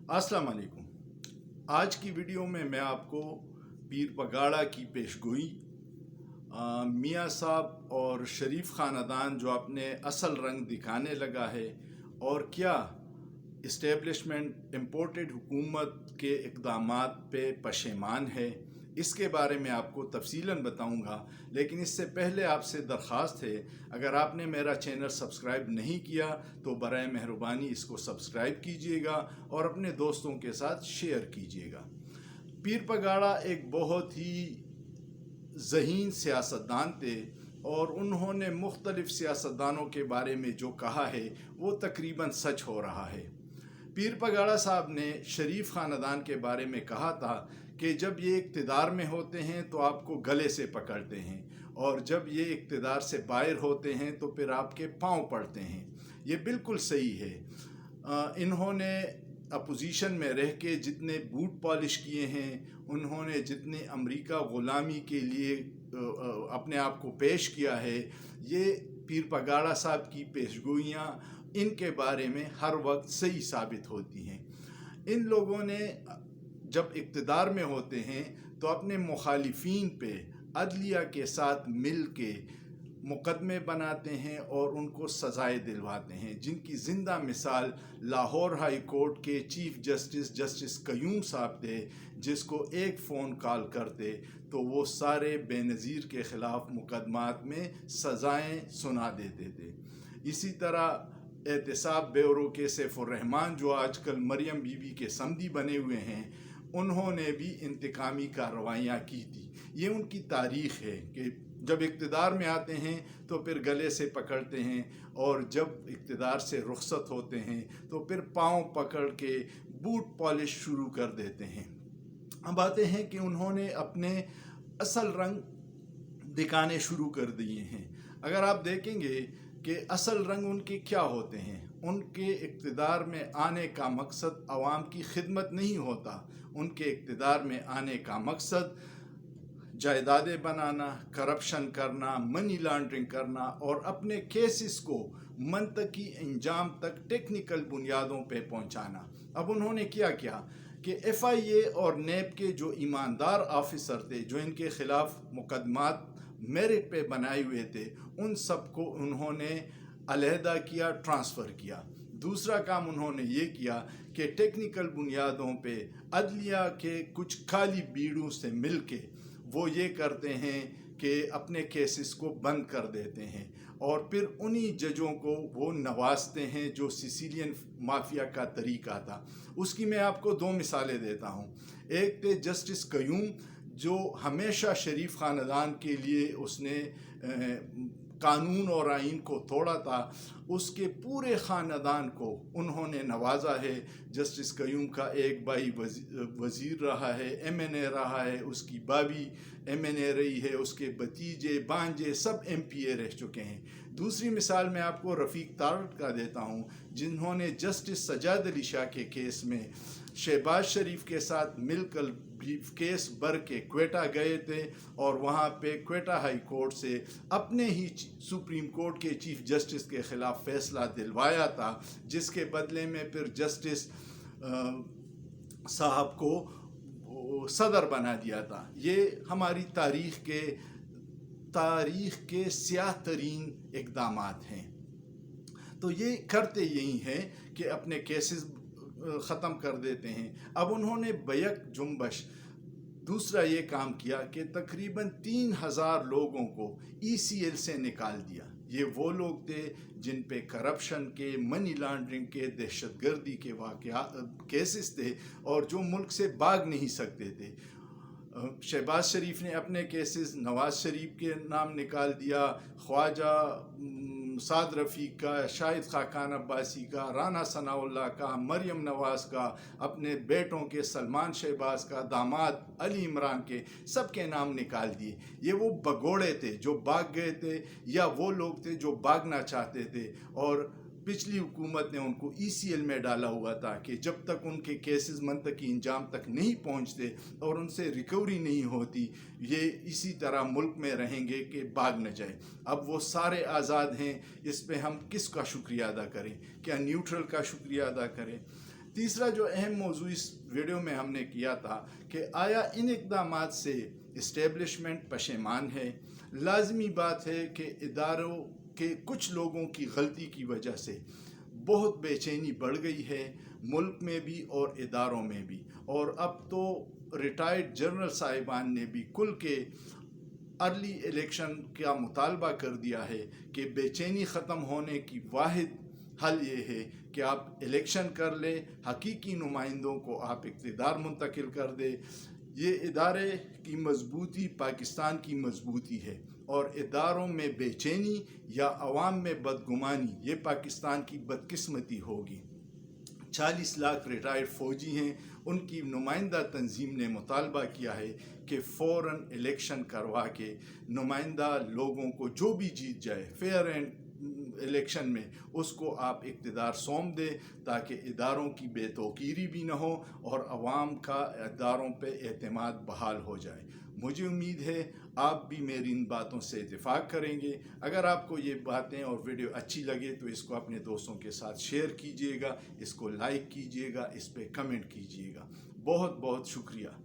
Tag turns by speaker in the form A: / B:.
A: अस्सलाम वालेकुम। आज की वीडियो में मैं आपको पीर पगाड़ा की पेशगोई, मियाँ साहब और शरीफ ख़ानदान जो अपने असल रंग दिखाने लगा है और क्या इस्टेब्लिशमेंट इम्पोर्टेड हुकूमत के इक़दामात पे पशेमान है, इसके बारे में आपको तफसीलन बताऊंगा। लेकिन इससे पहले आपसे दरख्वास्त है, अगर आपने मेरा चैनल सब्सक्राइब नहीं किया तो बराए मेहरबानी इसको सब्सक्राइब कीजिएगा और अपने दोस्तों के साथ शेयर कीजिएगा। पीर पगाड़ा एक बहुत ही ज़हीन सियासतदान थे और उन्होंने मुख्तलिफ़ सियासतदानों के बारे में जो कहा है वो तकरीबन सच हो रहा है। पीर पगाड़ा साहब ने शरीफ ख़ानदान के बारे में कहा था कि जब ये इक़्तिदार में होते हैं तो आपको गले से पकड़ते हैं और जब ये इक़्तिदार से बाहर होते हैं तो फिर आपके पाँव पड़ते हैं। ये बिल्कुल सही है। इन्होंने अपोजिशन में रह के जितने बूट पॉलिश किए हैं, उन्होंने जितने अमेरिका ग़ुलामी के लिए अपने आप को पेश किया है, ये पीर पगाड़ा साहब की पेशगोइयाँ इनके बारे में हर वक्त सही साबित होती हैं। इन लोगों ने जब इक़्तिदार में होते हैं तो अपने मुखालिफिन पे अदलिया के साथ मिल के मुकदमे बनाते हैं और उनको सज़ाएँ दिलवाते हैं, जिनकी ज़िंदा मिसाल लाहौर हाई कोर्ट के चीफ़ जस्टिस क़य्यूम साहब थे, जिसको एक फ़ोन कॉल करते तो वो सारे बेनज़ीर के ख़िलाफ़ मुकदमात में सज़ाएँ सुना देते थे। इसी तरह एहतसाब ब्यूरो के सैफुर्रहमान जो आजकल मरियम बीबी के समधी बने हुए हैं, उन्होंने भी इंतकामी कार्रवाइयाँ की थी। ये उनकी तारीख़ है कि जब इक़्तिदार में आते हैं तो फिर गले से पकड़ते हैं और जब इक़्तिदार से रुखसत होते हैं तो फिर पाँव पकड़ के बूट पॉलिश शुरू कर देते हैं। अब आते हैं कि उन्होंने अपने असल रंग दिखाने शुरू कर दिए हैं। अगर आप देखेंगे कि असल रंग उनके क्या होते हैं, उनके इक़्तिदार में आने का मकसद आवाम की खिदमत नहीं होता। उनके इक़्तिदार में आने का मकसद जायदादें बनाना, करप्शन करना, मनी लॉन्ड्रिंग करना और अपने केसेस को मंतकी अंजाम तक टेक्निकल बुनियादों पे पहुंचाना। अब उन्होंने क्या किया कि FIA और NAB के जो ईमानदार ऑफिसर थे, जो इनके ख़िलाफ़ मुकदमात मेरिट पे बनाए हुए थे, उन सब को उन्होंने अलहदा किया, ट्रांसफ़र किया। दूसरा काम उन्होंने ये किया कि टेक्निकल बुनियादों पे अदलिया के कुछ काली बीड़ों से मिल के वो ये करते हैं कि अपने केसेस को बंद कर देते हैं और फिर उन्हीं जजों को वो नवाजते हैं जो सिसिलियन माफिया का तरीका था। उसकी मैं आपको दो मिसालें देता हूँ। एक थे जस्टिस क़य्यूम, जो हमेशा शरीफ ख़ानदान के लिए उसने कानून और आइन को तोड़ा था। उसके पूरे ख़ानदान को उन्होंने नवाजा है। जस्टिस क़य्यूम का एक भाई वज़ीर रहा है, MNA रहा है, उसकी भाभी MNA रही है, उसके भतीजे भांजे सब MPA रह चुके हैं। दूसरी मिसाल मैं आपको रफ़ीक तारड़ का देता हूँ, जिन्होंने जस्टिस सजाद अली शाह के केस में शहबाज शरीफ के साथ मिलकर केस भर के क्वेटा गए थे और वहाँ पे क्वेटा हाई कोर्ट से अपने ही सुप्रीम कोर्ट के चीफ जस्टिस के ख़िलाफ़ फ़ैसला दिलवाया था, जिसके बदले में फिर जस्टिस साहब को सदर बना दिया था। ये हमारी तारीख़ के स्याह तरीन इक़दामात हैं। तो ये करते यही हैं कि अपने केसेस ख़त्म कर देते हैं। अब उन्होंने बैक जुम्बश दूसरा ये काम किया कि तकरीबन 3000 लोगों को ECL से निकाल दिया। ये वो लोग थे जिन पे करप्शन के, मनी लॉन्ड्रिंग के, दहशतगर्दी के केसेस थे और जो मुल्क से भाग नहीं सकते थे। शहबाज शरीफ ने अपने केसेस नवाज़ शरीफ के नाम निकाल दिया, ख्वाजा साद रफ़ीक का, शाहिद खाकान अब्बासी का, राना सनाउल्लाह का, मरियम नवाज़ का, अपने बेटों के सलमान शहबाज का, दामाद अली इमरान के, सब के नाम निकाल दिए। ये वो भगोड़े थे जो भाग गए थे या वो लोग थे जो भागना चाहते थे और पिछली हुकूमत ने उनको ECL में डाला हुआ था कि जब तक उनके केसेस मंतकी इंजाम तक नहीं पहुंचते और उनसे रिकवरी नहीं होती, ये इसी तरह मुल्क में रहेंगे कि भाग न जाए। अब वो सारे आज़ाद हैं। इस पे हम किसका शुक्रिया अदा करें? क्या न्यूट्रल का शुक्रिया अदा करें? तीसरा जो अहम मौजू इस वीडियो में हमने किया था कि आया इन इक़दामात से इस्टेब्लिशमेंट पशेमान है। लाजमी बात है कि इदारों के कुछ लोगों की गलती की वजह से बहुत बेचैनी बढ़ गई है, मुल्क में भी और इदारों में भी। और अब तो रिटायर्ड जनरल साहिबान ने भी खुल के अर्ली इलेक्शन का मुतालबा कर दिया है कि बेचैनी ख़त्म होने की वाहिद हल ये है कि आप इलेक्शन कर ले, हकीकी नुमाइंदों को आप इक़्तिदार मुंतकिल कर दे। ये इदारे की मजबूती पाकिस्तान की मजबूती है, और इदारों में बेचैनी या अवाम में बदगुमानी ये पाकिस्तान की बदकिस्मती होगी। 40 लाख रिटायर्ड फ़ौजी हैं, उनकी नुमाइंदा तंजीम ने मुतालबा किया है कि फ़ौरन इलेक्शन करवा के नुमाइंदा लोगों को जो भी जीत जाए फेयर एंड इलेक्शन में उसको आप इक़्तिदार सौंप दें, ताकि इदारों की बेतौकीरी भी न हो और अवाम का इदारों पे एतमाद बहाल हो जाए। मुझे उम्मीद है आप भी मेरी इन बातों से इत्तेफाक करेंगे। अगर आपको ये बातें और वीडियो अच्छी लगे तो इसको अपने दोस्तों के साथ शेयर कीजिएगा, इसको लाइक कीजिएगा, इस पर कमेंट कीजिएगा। बहुत बहुत शुक्रिया।